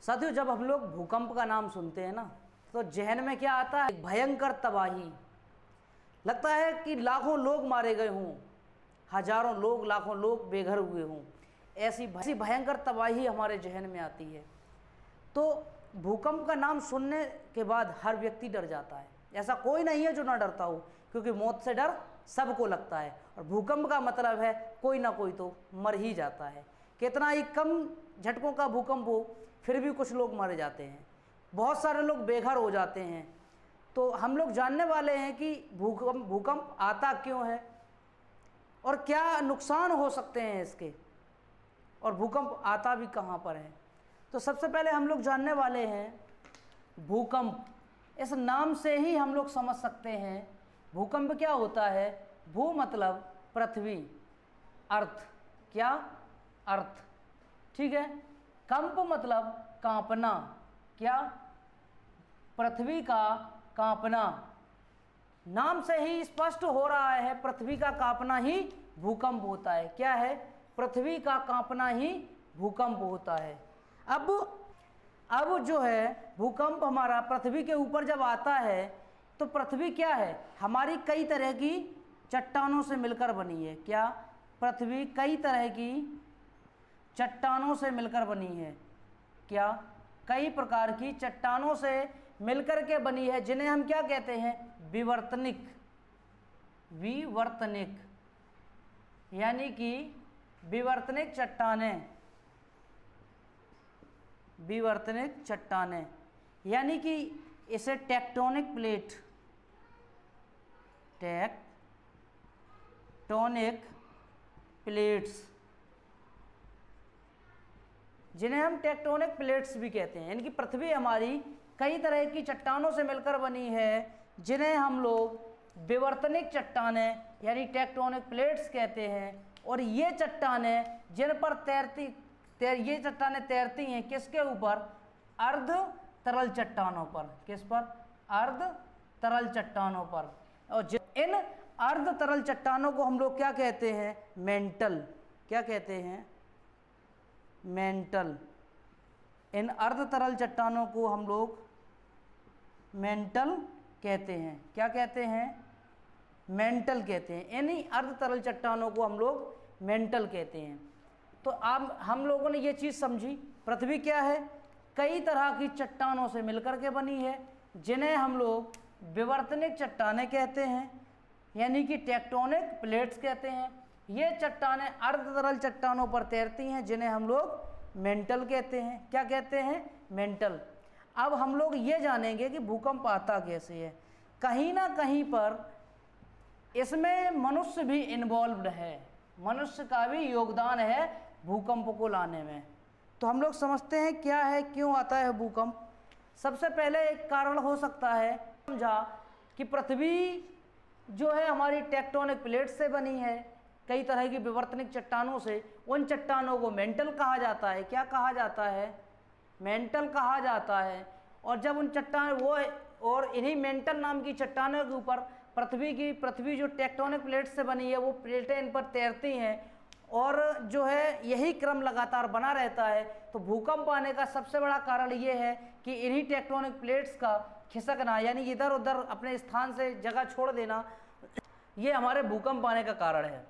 साथियों, जब हम लोग भूकंप का नाम सुनते हैं ना, तो जहन में क्या आता है? भयंकर तबाही। लगता है कि लाखों लोग मारे गए हों, हजारों लोग, लाखों लोग बेघर हुए हों। ऐसी भयंकर तबाही हमारे जहन में आती है। तो भूकंप का नाम सुनने के बाद हर व्यक्ति डर जाता है। ऐसा कोई नहीं है जो ना डरता हो, क्योंकि मौत से डर सबको लगता है। और भूकंप का मतलब है कोई ना कोई तो मर ही जाता है। कितना ही कम झटकों का भूकंप हो, फिर भी कुछ लोग मर जाते हैं, बहुत सारे लोग बेघर हो जाते हैं। तो हम लोग जानने वाले हैं कि भूकंप आता क्यों है और क्या नुकसान हो सकते हैं इसके, और भूकंप आता भी कहाँ पर है। तो सबसे पहले हम लोग जानने वाले हैं भूकंप। इस नाम से ही हम लोग समझ सकते हैं भूकंप क्या होता है। भू मतलब पृथ्वी, अर्थ, क्या? अर्थ, ठीक है। कंप मतलब कांपना, क्या? पृथ्वी का कांपना। नाम से ही स्पष्ट हो रहा है पृथ्वी का कांपना ही भूकंप होता है। क्या है? पृथ्वी का कांपना ही भूकंप होता है। अब जो है भूकंप हमारा पृथ्वी के ऊपर जब आता है, तो पृथ्वी क्या है? हमारी कई तरह की चट्टानों से मिलकर बनी है। क्या? पृथ्वी कई तरह की चट्टानों से मिलकर बनी है। क्या? कई प्रकार की चट्टानों से मिलकर के बनी है, जिन्हें हम क्या कहते हैं? विवर्तनिक। विवर्तनिक यानी कि विवर्तनिक चट्टानें। विवर्तनिक चट्टानें यानी कि इसे टेक्टोनिक प्लेट, टेक्टोनिक प्लेट्स, जिन्हें हम टेक्टोनिक प्लेट्स भी कहते हैं। यानी कि पृथ्वी हमारी कई तरह की चट्टानों से मिलकर बनी है, जिन्हें हम लोग विवर्तनिक चट्टानें यानी टेक्टोनिक प्लेट्स कहते हैं। और ये चट्टानें जिन पर ये चट्टानें तैरती हैं किसके ऊपर? अर्ध तरल चट्टानों पर। किस पर? अर्ध तरल चट्टानों पर। और इन अर्ध तरल चट्टानों को हम लोग क्या कहते हैं? मेंटल। क्या कहते हैं? मेंटल। इन अर्ध तरल चट्टानों को हम लोग मेंटल कहते हैं। क्या कहते हैं? मेंटल कहते हैं। इन्हीं अर्ध तरल चट्टानों को हम लोग मेंटल कहते हैं। तो अब हम लोगों ने ये चीज़ समझी, पृथ्वी क्या है? कई तरह की चट्टानों से मिलकर के बनी है, जिन्हें हम लोग विवर्तनिक चट्टानें कहते हैं, यानी कि टेक्टोनिक प्लेट्स कहते हैं। ये चट्टानें अर्ध तरल चट्टानों पर तैरती हैं, जिन्हें हम लोग मेंटल कहते हैं। क्या कहते हैं? मेंटल। अब हम लोग ये जानेंगे कि भूकंप आता कैसे है। कहीं ना कहीं पर इसमें मनुष्य भी इन्वॉल्व्ड है, मनुष्य का भी योगदान है भूकंप को लाने में। तो हम लोग समझते हैं क्या है, क्यों आता है भूकंप। सबसे पहले एक कारण हो सकता है, समझा कि पृथ्वी जो है हमारी टेक्टोनिक प्लेट से बनी है, कई तरह की विवर्तनिक चट्टानों से। उन चट्टानों को मेंटल कहा जाता है। क्या कहा जाता है? मेंटल कहा जाता है। और जब उन और इन्हीं मेंटल नाम की चट्टानों के ऊपर पृथ्वी जो टेक्टोनिक प्लेट से बनी है, वो प्लेटें इन पर तैरती हैं, और जो है यही क्रम लगातार बना रहता है। तो भूकंप आने का सबसे बड़ा कारण ये है कि इन्हीं टेक्टोनिक प्लेट्स का खिसकना, यानी इधर उधर अपने स्थान से जगह छोड़ देना, ये हमारे भूकंप आने का कारण है।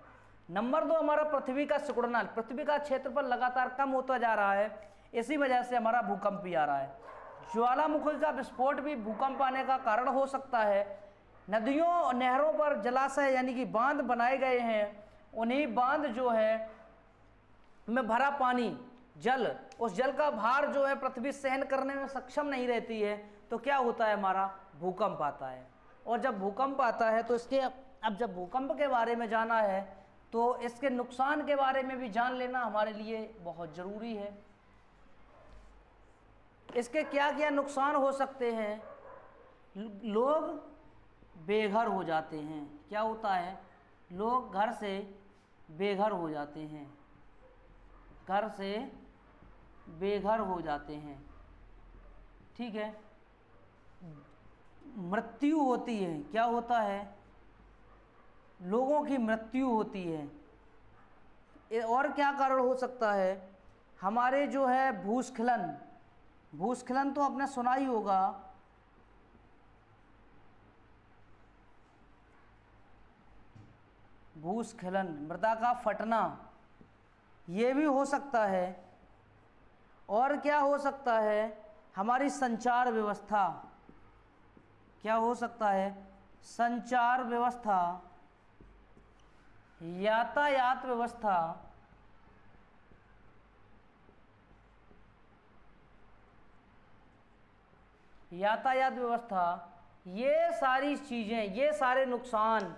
नंबर 2, हमारा पृथ्वी का सिकुड़ना। पृथ्वी का क्षेत्रफल लगातार कम होता जा रहा है, इसी वजह से हमारा भूकंप भी आ रहा है। ज्वालामुखी का विस्फोट भी भूकंप आने का कारण हो सकता है। नदियों और नहरों पर जलाशय यानी कि बांध बनाए गए हैं, उन्हीं बांध जो है में भरा पानी, जल, उस जल का भार जो है पृथ्वी सहन करने में सक्षम नहीं रहती है, तो क्या होता है? हमारा भूकंप आता है। और जब भूकंप आता है तो अब जब भूकंप के बारे में जाना है, तो इसके नुकसान के बारे में भी जान लेना हमारे लिए बहुत ज़रूरी है। इसके क्या क्या नुकसान हो सकते हैं? लोग बेघर हो जाते हैं। क्या होता है? लोग घर से बेघर हो जाते हैं। घर से बेघर हो जाते हैं, ठीक है। मृत्यु होती है। क्या होता है? लोगों की मृत्यु होती है। और क्या कारण हो सकता है? हमारे जो है भूस्खलन, भूस्खलन तो आपने सुना ही होगा। भूस्खलन मृदा का फटना, ये भी हो सकता है। और क्या हो सकता है, हमारी संचार व्यवस्था, क्या हो सकता है, संचार व्यवस्था, यातायात व्यवस्था, यातायात व्यवस्था, ये सारी चीज़ें, ये सारे नुकसान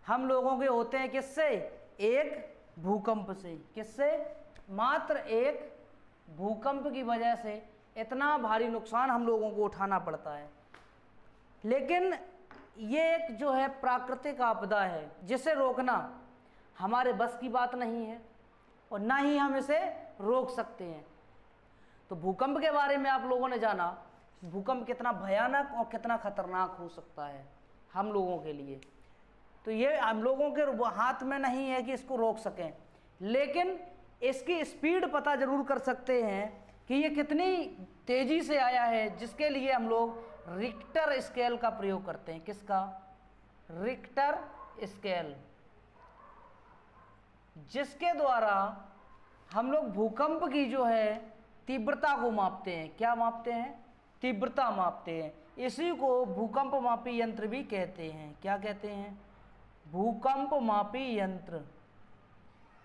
हम लोगों के होते हैं किससे, एक भूकंप से। किससे, मात्र एक भूकंप की वजह से इतना भारी नुकसान हम लोगों को उठाना पड़ता है। लेकिन ये एक जो है प्राकृतिक आपदा है, जिसे रोकना हमारे बस की बात नहीं है और ना ही हम इसे रोक सकते हैं। तो भूकंप के बारे में आप लोगों ने जाना, भूकंप कितना भयानक और कितना खतरनाक हो सकता है हम लोगों के लिए। तो ये हम लोगों के हाथ में नहीं है कि इसको रोक सकें, लेकिन इसकी स्पीड पता जरूर कर सकते हैं कि ये कितनी तेजी से आया है, जिसके लिए हम लोग रिक्टर स्केल का प्रयोग करते हैं। किसका, रिक्टर स्केल, जिसके द्वारा हम लोग भूकंप की जो है तीव्रता को मापते हैं। क्या मापते हैं, तीव्रता मापते हैं। इसी को भूकंप मापी यंत्र भी कहते हैं। क्या कहते हैं, भूकंप मापी यंत्र।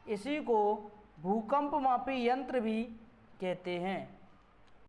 इसी को भूकंप मापी यंत्र भी कहते हैं।